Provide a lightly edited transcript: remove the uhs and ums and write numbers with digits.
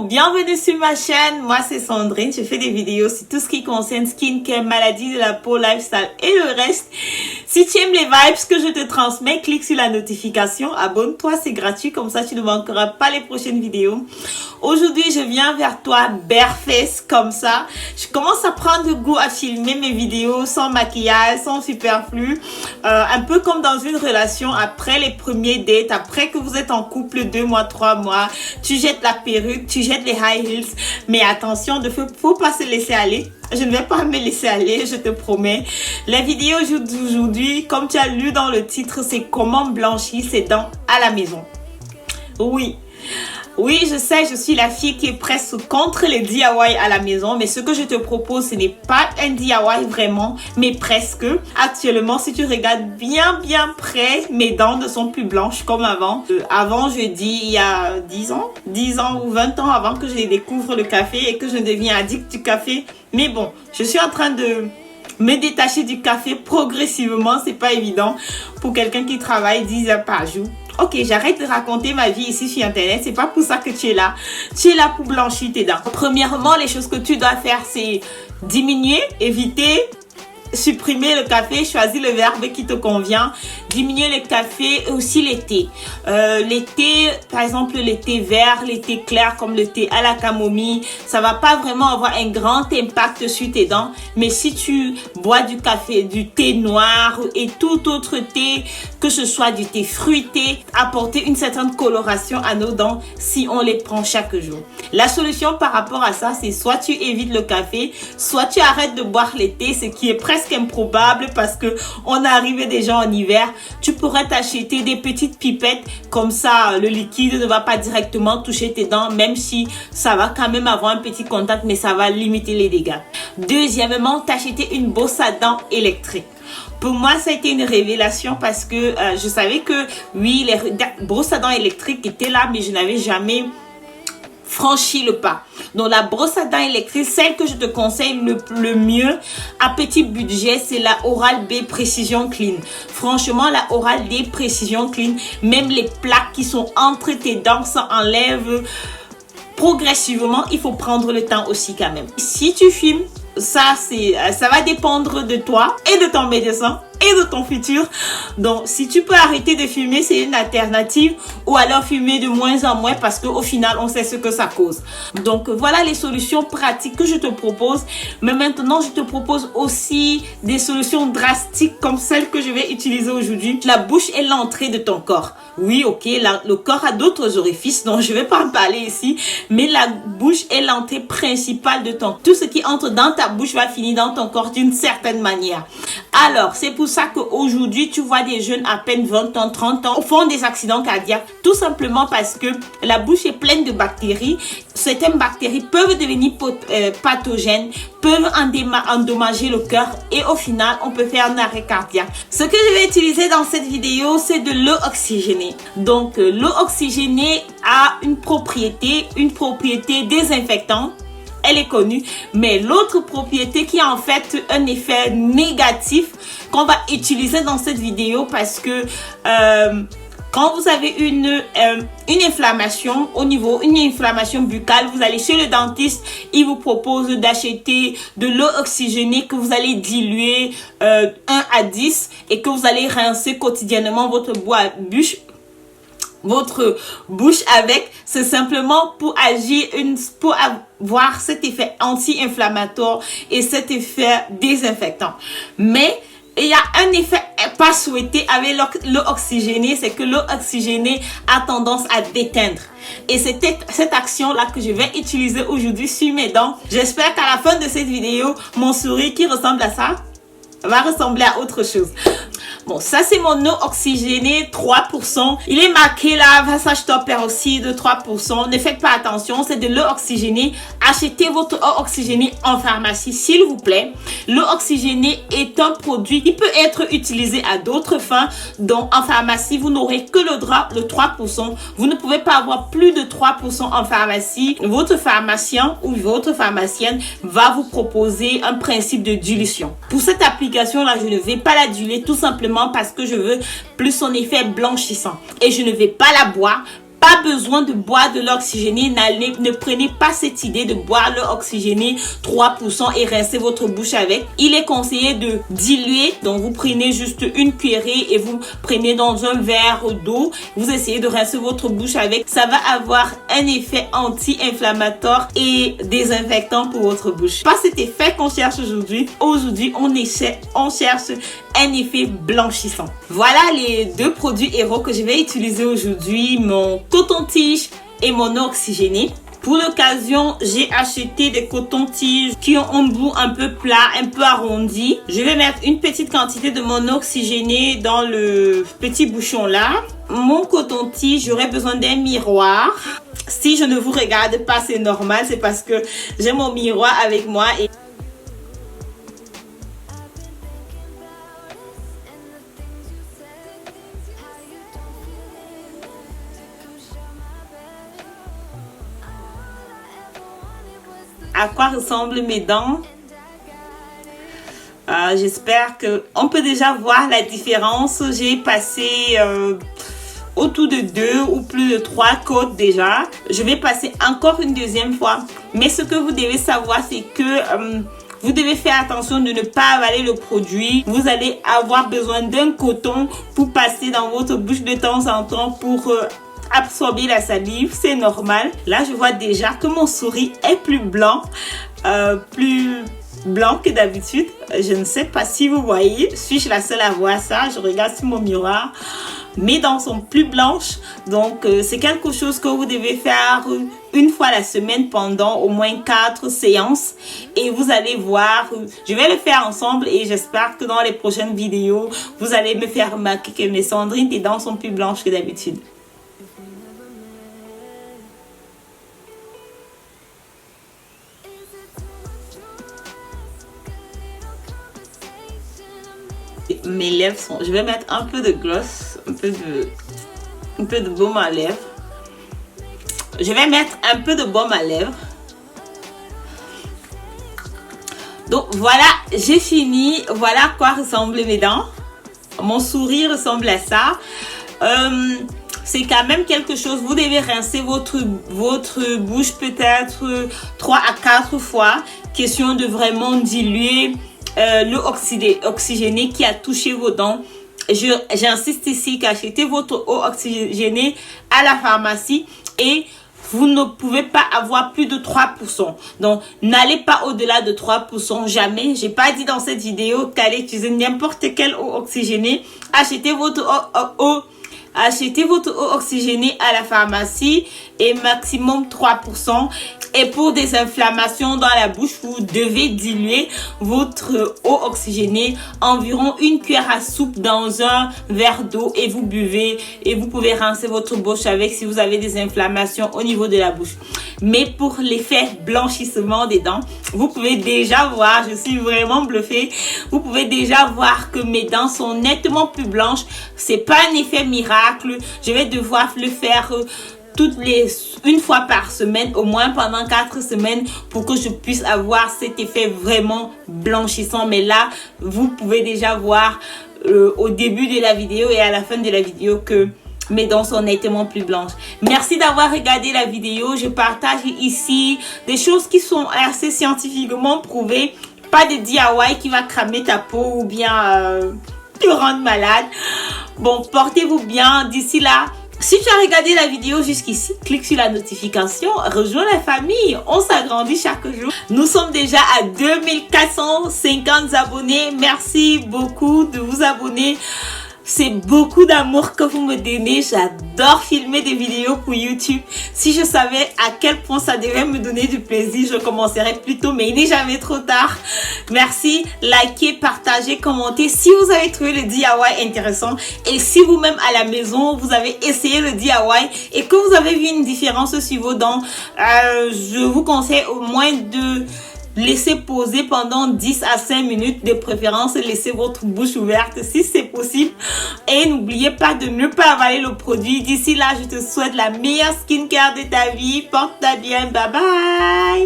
bienvenue sur ma chaîne. Moi c'est Sandrine, je fais des vidéos sur tout ce qui concerne skincare, maladies de la peau, lifestyle et le reste. Si tu aimes les vibes que je te transmets, clique sur la notification, abonne-toi, c'est gratuit, comme ça tu ne manqueras pas les prochaines vidéos. Aujourd'hui je viens vers toi barefaced comme ça. Je commence à prendre goût à filmer mes vidéos sans maquillage, sans superflu, un peu comme dans une relation après les premiers dates, après que vous êtes en couple 2 mois, 3 mois, tu jettes la perruque, tu jettes les high heels, mais attention, il ne faut pas se laisser aller. Je ne vais pas me laisser aller, je te promets. La vidéo d'aujourd'hui, comme tu as lu dans le titre, c'est comment blanchir ses dents à la maison. Oui, je sais, je suis la fille qui est presque contre les DIY à la maison, mais ce que je te propose, ce n'est pas un DIY vraiment, mais presque. Actuellement, si tu regardes bien près, mes dents ne sont plus blanches comme avant. Avant, je dis, il y a 10 ans ou 20 ans avant que je découvre le café et que je deviens addict du café. Mais bon, je suis en train de me détacher du café progressivement, c'est pas évident pour quelqu'un qui travaille 10 heures par jour. Ok, j'arrête de raconter ma vie ici sur internet, c'est pas pour ça que tu es là. Tu es là pour blanchir tes dents. Premièrement, les choses que tu dois faire, c'est diminuer, éviter, supprimer le café, choisis le verbe qui te convient, diminuer le café et aussi les thés. Les thés, par exemple les thés verts, les thés clairs comme le thé à la camomille, ça va pas vraiment avoir un grand impact sur tes dents, mais si tu bois du café, du thé noir et tout autre thé, que ce soit du thé fruité, apporter une certaine coloration à nos dents si on les prend chaque jour. La solution par rapport à ça, c'est soit tu évites le café, soit tu arrêtes de boire les thés, ce qui est presque improbable parce que on est arrivé déjà en hiver. Tu pourrais t'acheter des petites pipettes, comme ça le liquide ne va pas directement toucher tes dents, même si ça va quand même avoir un petit contact, mais ça va limiter les dégâts. Deuxièmement, t'acheter une brosse à dents électrique. Pour moi, ça a été une révélation parce que je savais que oui, les brosses à dents électriques étaient là, mais je n'avais jamais franchi le pas. Donc la brosse à dents électrique, celle que je te conseille le mieux à petit budget, c'est la Oral-B Precision Clean. Franchement, la Oral-B Precision Clean, même les plaques qui sont entre tes dents, ça enlève progressivement. Il faut prendre le temps aussi quand même. Si tu fumes, ça va dépendre de toi et de ton médecin et de ton futur. Donc si tu peux arrêter de fumer, c'est une alternative, ou alors fumer de moins en moins parce qu'au final on sait ce que ça cause. Donc voilà les solutions pratiques que je te propose, mais maintenant je te propose aussi des solutions drastiques comme celle que je vais utiliser aujourd'hui. La bouche est l'entrée de ton corps. Oui, ok, le corps a d'autres orifices dont je vais pas en parler ici, mais la bouche est l'entrée principale de ton corps. Tout ce qui entre dans ta bouche va finir dans ton corps d'une certaine manière. Alors, c'est pour ça qu'aujourd'hui, tu vois des jeunes à peine 20 ans, 30 ans font des accidents cardiaques. Tout simplement parce que la bouche est pleine de bactéries. Certaines bactéries peuvent devenir pathogènes, peuvent endommager le cœur et au final, on peut faire un arrêt cardiaque. Ce que je vais utiliser dans cette vidéo, c'est de l'eau oxygénée. Donc, l'eau oxygénée a une propriété désinfectante. Elle est connue, mais l'autre propriété qui a en fait un effet négatif qu'on va utiliser dans cette vidéo parce que quand vous avez une inflammation au niveau, une inflammation buccale, vous allez chez le dentiste, il vous propose d'acheter de l'eau oxygénée que vous allez diluer 1 à 10 et que vous allez rincer quotidiennement votre bouche avec. C'est simplement pour agir, pour avoir cet effet anti-inflammatoire et cet effet désinfectant. Mais il y a un effet pas souhaité avec l'eau oxygénée, c'est que l'eau oxygénée a tendance à déteindre. Et c'est cette action-là que je vais utiliser aujourd'hui sur mes dents. J'espère qu'à la fin de cette vidéo, mon sourire qui ressemble à ça va ressembler à autre chose. Bon, ça c'est mon eau oxygénée 3%. Il est marqué là, Visage Top Peroxide 3%. Ne faites pas attention, c'est de l'eau oxygénée. Achetez votre eau oxygénée en pharmacie, s'il vous plaît. L'eau oxygénée est un produit qui peut être utilisé à d'autres fins. Donc en pharmacie, vous n'aurez que le 3%. Vous ne pouvez pas avoir plus de 3% en pharmacie. Votre pharmacien ou votre pharmacienne va vous proposer un principe de dilution. Pour cette application-là, je ne vais pas la diluer tout simplement parce que je veux plus son effet blanchissant. Et je ne vais pas la boire Pas besoin de boire de l'eau oxygénée. Ne prenez pas cette idée de boire l'eau oxygénée 3% et rincer votre bouche avec. Il est conseillé de diluer. Donc, vous prenez juste une cuillerée et vous prenez dans un verre d'eau. Vous essayez de rincer votre bouche avec. Ça va avoir un effet anti-inflammatoire et désinfectant pour votre bouche. Pas cet effet qu'on cherche aujourd'hui. Aujourd'hui, on cherche un effet blanchissant. Voilà les deux produits héros que je vais utiliser aujourd'hui. Mon coton-tige et mon eau oxygénée. Pour l'occasion, j'ai acheté des cotons-tiges qui ont un bout un peu plat, un peu arrondi. Je vais mettre une petite quantité de mon eau oxygénée dans le petit bouchon là. Mon coton-tige, j'aurai besoin d'un miroir. Si je ne vous regarde pas, c'est normal. C'est parce que j'ai mon miroir avec moi et à quoi ressemblent mes dents. J'espère qu'on peut déjà voir la différence. J'ai passé autour de 2 ou plus de 3 côtes déjà. Je vais passer encore une deuxième fois. Mais ce que vous devez savoir, c'est que vous devez faire attention de ne pas avaler le produit. Vous allez avoir besoin d'un coton pour passer dans votre bouche de temps en temps pour absorber la salive, c'est normal. Là, je vois déjà que mon sourire est plus blanc que d'habitude. Je ne sais pas si vous voyez. Suis-je la seule à voir ça? Je regarde sur mon miroir. Mes dents sont plus blanches. Donc, c'est quelque chose que vous devez faire une fois la semaine pendant au moins 4 séances. Et vous allez voir, je vais le faire ensemble et j'espère que dans les prochaines vidéos, vous allez me faire remarquer que mes Sandrine, tes dents sont plus blanches que d'habitude. Mes lèvres sont... Je vais mettre un peu de gloss, un peu de baume à lèvres. Je vais mettre un peu de baume à lèvres. Donc voilà, j'ai fini. Voilà à quoi ressemblent mes dents. Mon sourire ressemble à ça. C'est quand même quelque chose. Vous devez rincer votre bouche peut-être 3 à 4 fois. Question de vraiment diluer l'eau oxygénée qui a touché vos dents. J'insiste ici qu'achetez votre eau oxygénée à la pharmacie et vous ne pouvez pas avoir plus de 3%. Donc, n'allez pas au-delà de 3%. Jamais. J'ai pas dit dans cette vidéo qu'allez utiliser n'importe quelle eau oxygénée. Achetez votre eau oxygénée à la pharmacie et maximum 3%. Et pour des inflammations dans la bouche, vous devez diluer votre eau oxygénée environ une cuillère à soupe dans un verre d'eau et vous buvez et vous pouvez rincer votre bouche avec si vous avez des inflammations au niveau de la bouche. Mais pour l'effet blanchissement des dents, vous pouvez déjà voir, je suis vraiment bluffée, vous pouvez déjà voir que mes dents sont nettement plus blanches. C'est pas un effet miracle, je vais devoir le faire une fois par semaine, au moins pendant 4 semaines pour que je puisse avoir cet effet vraiment blanchissant. Mais là, vous pouvez déjà voir au début de la vidéo et à la fin de la vidéo que mes dents sont nettement plus blanches. Merci d'avoir regardé la vidéo. Je partage ici des choses qui sont assez scientifiquement prouvées. Pas de DIY qui va cramer ta peau ou bien te rendre malade. Bon, portez-vous bien. D'ici là, si tu as regardé la vidéo jusqu'ici, clique sur la notification, rejoins la famille, on s'agrandit chaque jour. Nous sommes déjà à 2450 abonnés. Merci beaucoup de vous abonner. C'est beaucoup d'amour que vous me donnez. J'adore filmer des vidéos pour YouTube. Si je savais à quel point ça devait me donner du plaisir, je commencerais plus tôt, mais il n'est jamais trop tard. Merci, likez, partagez, commentez si vous avez trouvé le DIY intéressant et si vous-même à la maison, vous avez essayé le DIY et que vous avez vu une différence sur vos dents, je vous conseille au moins de laissez poser pendant 10 à 5 minutes, de préférence laissez votre bouche ouverte si c'est possible et n'oubliez pas de ne pas avaler le produit. D'ici là, je te souhaite la meilleure skincare de ta vie. Porte-toi bien, bye bye.